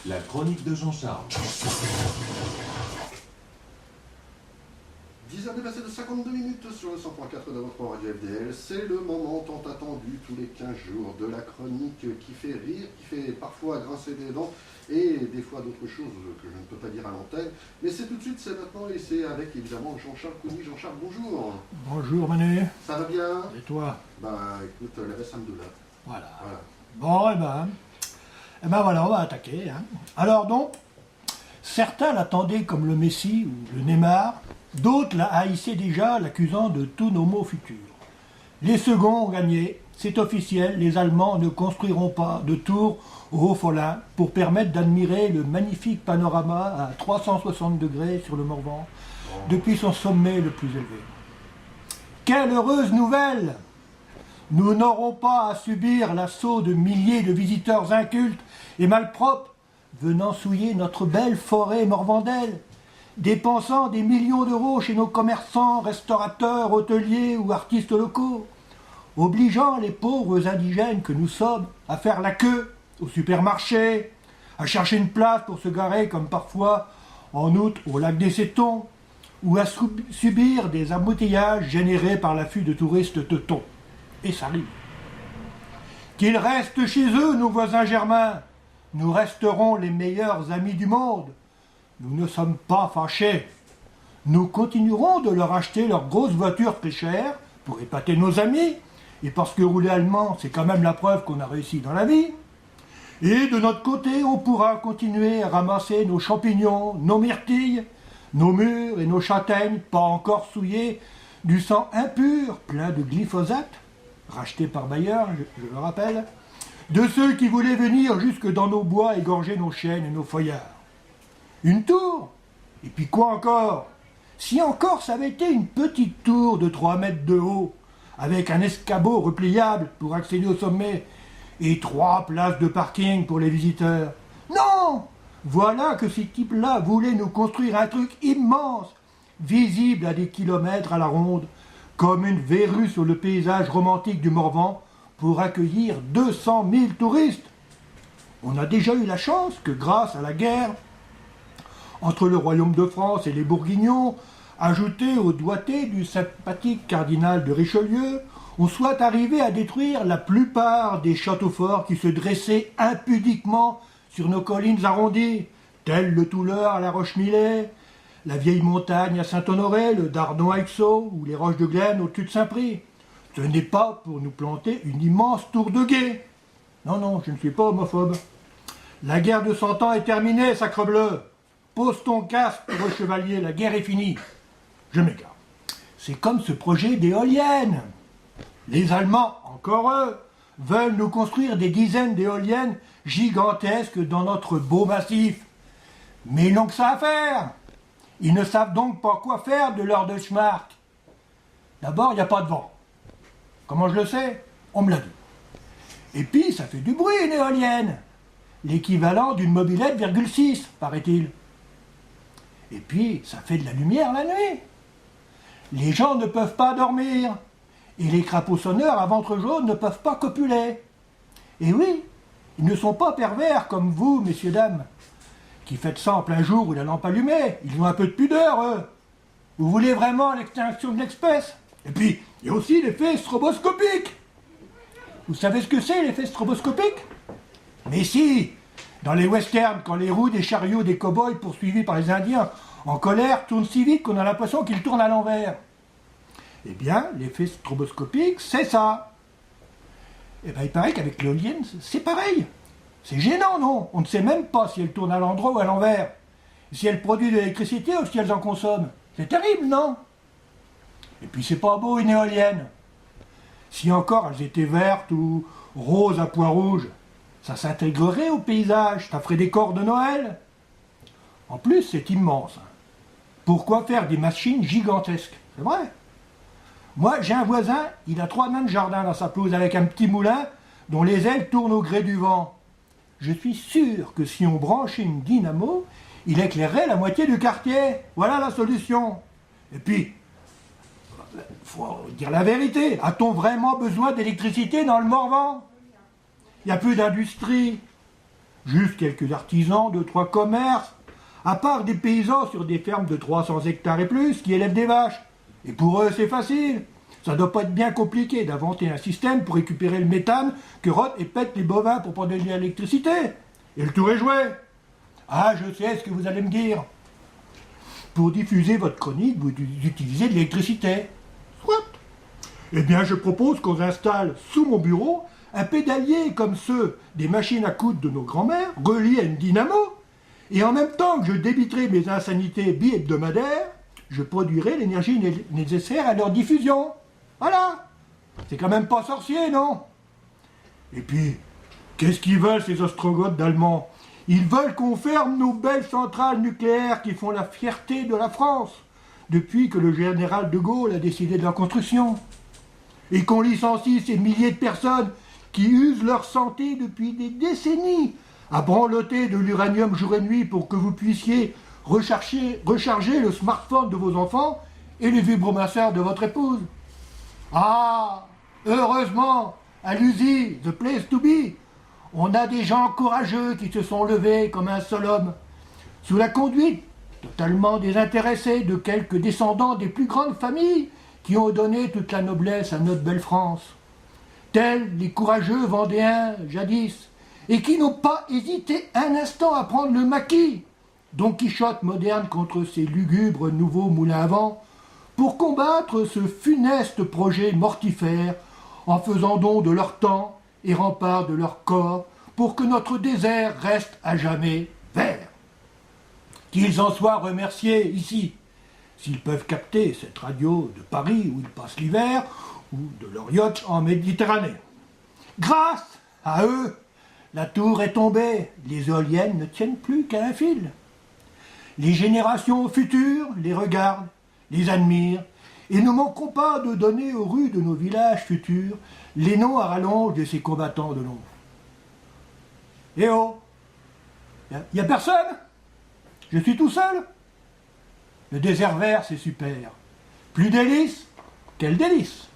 La chronique de Jean-Charles. 10h dépassées de 52 minutes sur le 100.4 de votre radio FDL. C'est le moment tant attendu tous les 15 jours de la chronique qui fait rire, qui fait parfois grincer des dents et des fois d'autres choses que je ne peux pas dire à l'antenne. Mais c'est tout de suite, c'est maintenant et c'est avec évidemment Jean-Charles Cougny. Jean-Charles, bonjour. Bonjour Manu. Ça va bien? Et toi? Bah écoute, la Vessamdoula. Voilà. Bon, eh ben voilà, on va attaquer. Hein. Alors donc, certains l'attendaient comme le Messie ou le Neymar, d'autres la haïssaient déjà, l'accusant de tous nos maux futurs. Les seconds ont gagné, c'est officiel, les Allemands ne construiront pas de tour au Haut-Follin pour permettre d'admirer le magnifique panorama à 360 degrés sur le Morvan, depuis son sommet le plus élevé. Quelle heureuse nouvelle! Nous n'aurons pas à subir l'assaut de milliers de visiteurs incultes et malpropres venant souiller notre belle forêt morvandaise, dépensant des millions d'euros chez nos commerçants, restaurateurs, hôteliers ou artistes locaux, obligeant les pauvres indigènes que nous sommes à faire la queue au supermarché, à chercher une place pour se garer comme parfois en août au lac des Sétons, ou à subir des embouteillages générés par l'afflux de touristes teutons. Et ça arrive. Qu'ils restent chez eux, nos voisins germains. Nous resterons les meilleurs amis du monde. Nous ne sommes pas fâchés. Nous continuerons de leur acheter leurs grosses voitures très chères pour épater nos amis, et parce que rouler allemand, c'est quand même la preuve qu'on a réussi dans la vie. Et de notre côté, on pourra continuer à ramasser nos champignons, nos myrtilles, nos mûres et nos châtaignes, pas encore souillées du sang impur, plein de glyphosate, racheté par Bayer, je le rappelle, de ceux qui voulaient venir jusque dans nos bois égorger nos chênes et nos feuillards. Une tour? Et puis quoi encore? Si encore ça avait été une petite tour de 3 mètres de haut, avec un escabeau repliable pour accéder au sommet, et 3 places de parking pour les visiteurs. Non! Voilà que ces types-là voulaient nous construire un truc immense, visible à des kilomètres à la ronde, comme une verrue sur le paysage romantique du Morvan, pour accueillir 200 000 touristes. On a déjà eu la chance que grâce à la guerre entre le royaume de France et les Bourguignons, ajoutée au doigté du sympathique cardinal de Richelieu, on soit arrivé à détruire la plupart des châteaux forts qui se dressaient impudiquement sur nos collines arrondies, tels le Touleur à la Roche-Millet, la vieille montagne à Saint-Honoré, le Dardon à Ixaux, ou les roches de Glen au-dessus de Saint-Prix. Ce n'est pas pour nous planter une immense tour de guet. Non, non, je ne suis pas homophobe. La guerre de 100 ans est terminée, sacrebleu. Pose ton casque, heureux chevalier, la guerre est finie. Je m'égare. C'est comme ce projet d'éoliennes. Les Allemands, encore eux, veulent nous construire des dizaines d'éoliennes gigantesques dans notre beau massif. Mais ils n'ont que ça à faire. Ils ne savent donc pas quoi faire de leur Deutschmark. D'abord, il n'y a pas de vent. Comment je le sais? On me l'a dit. Et puis, ça fait du bruit, une éolienne. L'équivalent d'une mobilette, 6, paraît-il. Et puis, ça fait de la lumière la nuit. Les gens ne peuvent pas dormir. Et les crapauds sonneurs à ventre jaune ne peuvent pas copuler. Et oui, ils ne sont pas pervers comme vous, messieurs, dames, qui faites ça en plein jour ou la lampe allumée. Ils ont un peu de pudeur, eux. Vous voulez vraiment l'extinction de l'espèce? Et puis, il y a aussi l'effet stroboscopique. Vous savez ce que c'est, l'effet stroboscopique? Mais si, dans les westerns, quand les roues des chariots des cow-boys poursuivis par les Indiens en colère tournent si vite qu'on a l'impression qu'ils tournent à l'envers. Eh bien, l'effet stroboscopique, c'est ça. Eh bien, il paraît qu'avec l'éolienne, c'est pareil. C'est gênant, non? On ne sait même pas si elle tourne à l'endroit ou à l'envers. Si elle produit de l'électricité ou si elles en consomment. C'est terrible, non? Et puis c'est pas beau une éolienne. Si encore elles étaient vertes ou roses à pois rouges, ça s'intégrerait au paysage, ça ferait des corps de Noël. En plus, c'est immense. Pourquoi faire des machines gigantesques? C'est vrai. Moi, j'ai un voisin, il a 3 nains de jardin dans sa pelouse avec un petit moulin dont les ailes tournent au gré du vent. Je suis sûr que si on branchait une dynamo, il éclairerait la moitié du quartier. Voilà la solution. Et puis, Faut dire la vérité. A-t-on vraiment besoin d'électricité dans le Morvan? Il n'y a plus d'industrie. Juste quelques artisans, 2-3 commerces, à part des paysans sur des fermes de 300 hectares et plus qui élèvent des vaches. Et pour eux, c'est facile. Ça ne doit pas être bien compliqué d'inventer un système pour récupérer le méthane que rotent et pètent les bovins pour produire de l'électricité. Et le tour est joué. Ah, je sais ce que vous allez me dire. Pour diffuser votre chronique, vous utilisez de l'électricité. Soit. Eh bien, je propose qu'on installe sous mon bureau un pédalier comme ceux des machines à coudre de nos grands-mères, relié à une dynamo, et en même temps que je débiterai mes insanités bi-hebdomadaires, je produirai l'énergie nécessaire à leur diffusion. Voilà. C'est quand même pas sorcier, non? Et puis, qu'est-ce qu'ils veulent, ces ostrogoths d'Allemands? Ils veulent qu'on ferme nos belles centrales nucléaires qui font la fierté de la France, depuis que le général de Gaulle a décidé de leur construction. Et qu'on licencie ces milliers de personnes qui usent leur santé depuis des décennies à branloter de l'uranium jour et nuit pour que vous puissiez recharger le smartphone de vos enfants et le vibromasseur de votre épouse. Ah, heureusement, à l'USI, the place to be, on a des gens courageux qui se sont levés comme un seul homme, sous la conduite totalement désintéressée de quelques descendants des plus grandes familles qui ont donné toute la noblesse à notre belle France, tels les courageux Vendéens jadis, et qui n'ont pas hésité un instant à prendre le maquis, Don Quichotte moderne contre ces lugubres nouveaux moulins à vent, pour combattre ce funeste projet mortifère, en faisant don de leur temps et rempart de leur corps, pour que notre désert reste à jamais vert. Qu'ils en soient remerciés ici, s'ils peuvent capter cette radio de Paris où ils passent l'hiver, ou de leur yacht en Méditerranée. Grâce à eux, la tour est tombée, les éoliennes ne tiennent plus qu'à un fil. Les générations futures les regardent, les admirent, et ne manqueront pas de donner aux rues de nos villages futurs les noms à rallonge de ces combattants de l'ombre. Eh oh, y a personne? Je suis tout seul? Le désert vert, c'est super. Plus délice? Quel délice!